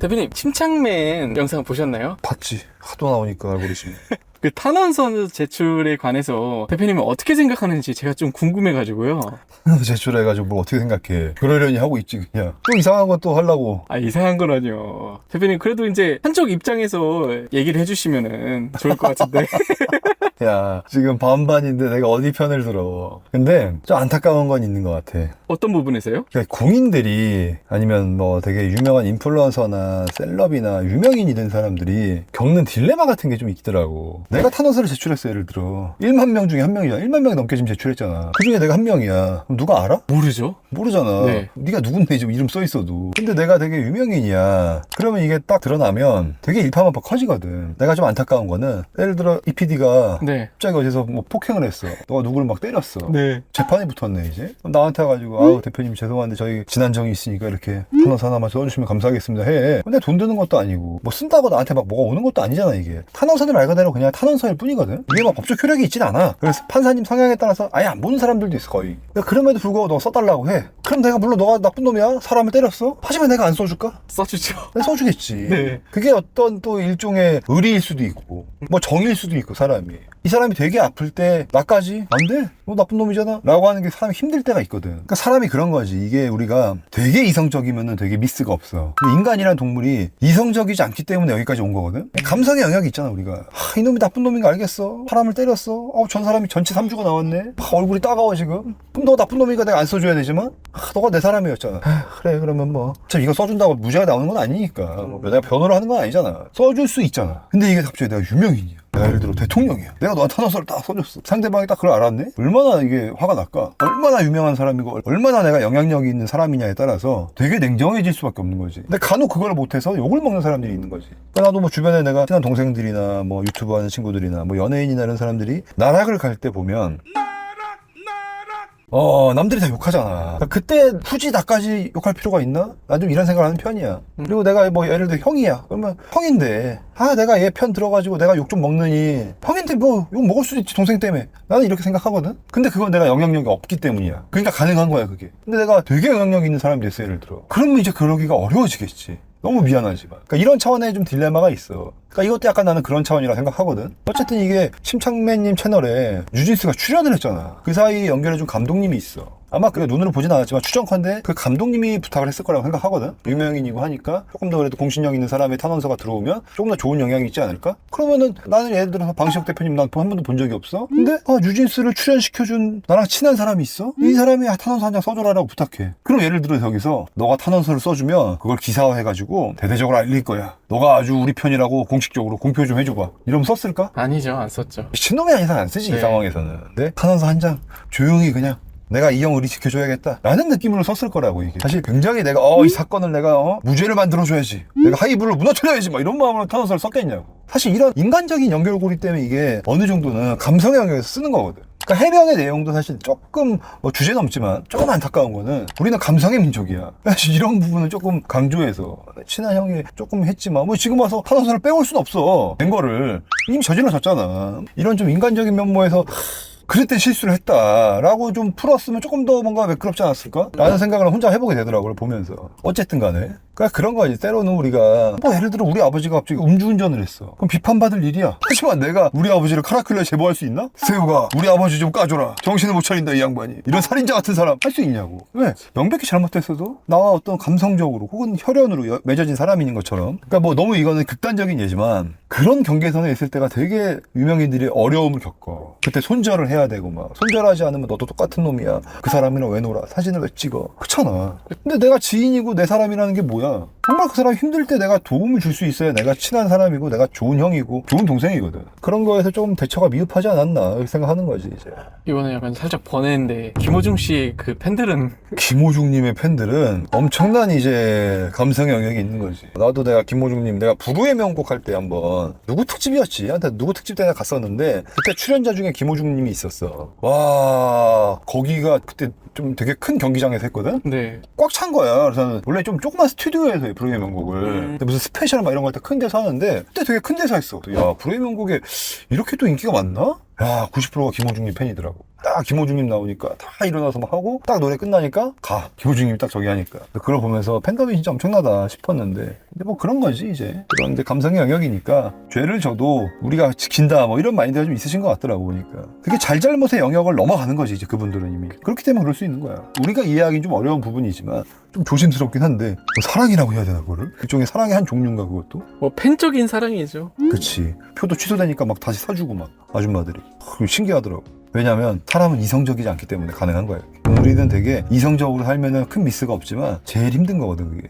대표님, 침착맨 영상 보셨나요? 봤지. 하도 나오니까 알고리즘이. 그 탄원서 제출에 관해서 대표님은 어떻게 생각하는지 제가 좀 궁금해가지고요. 제출해가지고 뭘 어떻게 생각해. 그러려니 하고 있지 그냥. 또 이상한 건 또 하려고. 아, 이상한 거라뇨. 대표님, 그래도 이제 한쪽 입장에서 얘기를 해주시면은 좋을 것 같은데. 야, 지금 반반인데 내가 어디 편을 들어. 근데 좀 안타까운 건 있는 것 같아. 어떤 부분에서요? 그러니까 공인들이 아니면 뭐 되게 유명한 인플루언서나 셀럽이나 유명인이 된 사람들이 겪는 딜레마 같은 게 좀 있더라고. 내가 탄원서를 제출했어. 예를 들어 1만 명 중에 한 명이잖아. 1만 명이 넘게 지금 제출했잖아. 그 중에 내가 한 명이야. 그럼 누가 알아? 모르죠. 모르잖아. 네. 네가 누군데 지금 이름 써 있어도. 근데 내가 되게 유명인이야. 그러면 이게 딱 드러나면 되게 일파만파 커지거든. 내가 좀 안타까운 거는 예를 들어 이 PD가 네. 갑자기 어디서 뭐 폭행을 했어. 너가 누구를 막 때렸어. 네. 재판이 붙었네 이제. 그럼 나한테 와가지고 아우 대표님 죄송한데 저희 지난 정이 있으니까 이렇게 탄원서 하나만 써주시면 감사하겠습니다 해. 근데 돈 드는 것도 아니고 뭐 쓴다고 나한테 막 뭐가 오는 것도 아니잖아 이게. 탄원서는 말 그대로 그냥 탄원서일 뿐이거든. 이게 막 법적 효력이 있진 않아. 그래서 판사님 성향에 따라서 아예 안 보는 사람들도 있어 거의. 그러니까 그럼에도 불구하고 너가 써달라고 해. 그럼 내가 물론 너가 나쁜 놈이야. 사람을 때렸어. 하지만 내가 안 써줄까? 써주죠. 내가 써주겠지. 네. 그게 어떤 또 일종의 의리일 수도 있고 뭐 정일 수도 있고 사람이. 이 사람이 되게 아플 때 나까지 안 돼? 너 나쁜 놈이잖아? 라고 하는 게 사람이 힘들 때가 있거든. 그러니까 사람이 그런 거지. 이게 우리가 되게 이성적이면은 되게 미스가 없어. 근데 인간이란 동물이 이성적이지 않기 때문에 여기까지 온 거거든. 감성의 영역이 있잖아 우리가. 이놈이 나쁜 놈인 거 알겠어. 사람을 때렸어. 전 사람이 전치 3주가 나왔네. 얼굴이 따가워 지금. 그럼 너 나쁜 놈이니까 내가 안 써줘야 되지만 너가 내 사람이었잖아. 그래 그러면 뭐 참 이거 써준다고 무죄가 나오는 건 아니니까. 뭐 내가 변호를 하는 건 아니잖아. 써줄 수 있잖아. 근데 이게 갑자기 내가 유명인이야. 내가 예를 들어 대통령이야. 내가 너한테 탄원서를 딱 써줬어. 상대방이 딱 그걸 알았네? 얼마나 이게 화가 날까? 얼마나 유명한 사람이고 얼마나 내가 영향력이 있는 사람이냐에 따라서 되게 냉정해질 수밖에 없는 거지. 근데 간혹 그걸 못해서 욕을 먹는 사람들이 있는 거지. 그러니까 나도 뭐 주변에 내가 친한 동생들이나 뭐 유튜브 하는 친구들이나 뭐 연예인이나 이런 사람들이 나락을 갈 때 보면 남들이 다 욕하잖아. 그때 굳이 나까지 욕할 필요가 있나? 난 좀 이런 생각을 하는 편이야. 그리고 내가 뭐 예를 들어 형이야. 그러면 형인데 내가 얘 편 들어가지고 내가 욕 좀 먹느니 형인데 뭐 욕 먹을 수도 있지 동생 때문에. 나는 이렇게 생각하거든. 근데 그건 내가 영향력이 없기 때문이야. 그러니까 가능한 거야 그게. 근데 내가 되게 영향력 있는 사람이 됐어 예를 들어. 그러면 이제 그러기가 어려워지겠지. 너무 미안하지만. 그러니까 이런 차원의 좀 딜레마가 있어. 그러니까 이것도 약간 나는 그런 차원이라 생각하거든. 어쨌든 이게 침착맨님 채널에 뉴진스가 출연을 했잖아. 그 사이에 연결해준 감독님이 있어. 아마 그게 눈으로 보진 않았지만 추정컨대 그 감독님이 부탁을 했을 거라고 생각하거든. 유명인이고 하니까 조금 더 그래도 공신력 있는 사람의 탄원서가 들어오면 조금 더 좋은 영향이 있지 않을까? 그러면은 나는 예를 들어서 방시혁 대표님 난 한 번도 본 적이 없어. 근데 뉴진스를 출연시켜준 나랑 친한 사람이 있어. 이 사람이 탄원서 한 장 써줘라라고 부탁해. 그럼 예를 들어 여기서 너가 탄원서를 써주면 그걸 기사화해가지고 대대적으로 알릴 거야. 너가 아주 우리 편이라고 공식적으로 공표 좀 해줘봐. 이러면 썼을까? 아니죠. 안 썼죠. 미친놈이 아닌 이상 안 쓰지 네. 이 상황에서는. 근데 탄원서 한 장 조용히 그냥 내가 이 형 의리 지켜줘야겠다 라는 느낌으로 썼을 거라고. 이게 사실 굉장히 내가 이 사건을 내가 무죄를 만들어줘야지, 내가 하이브를 무너뜨려야지 막 이런 마음으로 탄원서를 썼겠냐고. 사실 이런 인간적인 연결고리 때문에 이게 어느 정도는 감성의 영역에서 쓰는 거거든. 그러니까 해명의 내용도 사실 조금 뭐 주제 넘지만 조금 안타까운 거는 우리는 감성의 민족이야. 사실 이런 부분을 조금 강조해서 친한 형이 조금 했지만 뭐 지금 와서 탄원서를 빼올 수는 없어. 된 거를 이미 저질러졌잖아. 이런 좀 인간적인 면모에서 그랬던 실수를 했다라고 좀 풀었으면 조금 더 뭔가 매끄럽지 않았을까? 라는 생각을 혼자 해보게 되더라고요, 보면서. 어쨌든 간에. 그러니까 그런 거지. 때로는 우리가 뭐 예를 들어 우리 아버지가 갑자기 음주운전을 했어. 그럼 비판받을 일이야. 하지만 내가 우리 아버지를 카라큘러에 제보할 수 있나? 세우가 우리 아버지 좀 까줘라. 정신을 못 차린다 이 양반이. 이런 살인자 같은 사람 할 수 있냐고. 왜? 명백히 잘못했어도 나와 어떤 감성적으로 혹은 혈연으로 맺어진 사람인 것처럼. 그러니까 뭐 너무 이거는 극단적인 예지만 그런 경계선에 있을 때가 되게 유명인들이 어려움을 겪어. 그때 손절을 해야 되고 막 손절하지 않으면 너도 똑같은 놈이야. 그 사람이랑 왜 놀아? 사진을 왜 찍어? 그렇잖아. 근데 내가 지인이고 내 사람이라는 게 뭐야? 정말 그 사람 힘들 때 내가 도움을 줄 수 있어야 내가 친한 사람이고 내가 좋은 형이고 좋은 동생이거든. 그런 거에서 조금 대처가 미흡하지 않았나 이렇게 생각하는 거지 이제. 이번에 약간 살짝 번외인데 김호중 씨 그 팬들은 김호중님의 팬들은 엄청난 이제 감성 영역이 있는 거지. 나도 내가 김호중님 내가 불후의 명곡 할 때 한번 누구 특집이었지? 한테 누구 특집 때 내가 갔었는데 그때 출연자 중에 김호중님이 있었어. 와 거기가 그때 좀 되게 큰 경기장에서 했거든? 네. 꽉 찬 거야. 그래서 원래 좀 조그만 스튜디오에서 해, 불후의 명곡을. 근데 무슨 스페셜 막 이런 거 할 때 큰 데서 하는데 그때 되게 큰 데서 했어. 야 불후의 명곡에 이렇게 또 인기가 많나? 야 90%가 김호중님 팬이더라고. 딱 김호중님 나오니까 다 일어나서 막 하고 딱 노래 끝나니까 가. 김호중님이 딱 저기 하니까. 그걸 보면서 팬덤이 진짜 엄청나다 싶었는데 근데 뭐 그런 거지 이제. 그런데 감성의 영역이니까 죄를 져도 우리가 지킨다 뭐 이런 마인드가 좀 있으신 것 같더라고 보니까. 그게 잘잘못의 영역을 넘어가는 거지 이제 그분들은 이미. 그렇기 때문에 그럴 수 있는 거야. 우리가 이해하기는 좀 어려운 부분이지만 좀 조심스럽긴 한데 뭐 사랑이라고 해야 되나 그거를? 일종의 사랑의 한 종류인가 그것도? 뭐 팬적인 사랑이죠. 그치. 표도 취소되니까 막 다시 사주고 막 아줌마들이. 그거 신기하더라고. 왜냐면 사람은 이성적이지 않기 때문에 가능한 거예요. 우리는 되게 이성적으로 살면은 큰 미스가 없지만 제일 힘든 거거든 그게.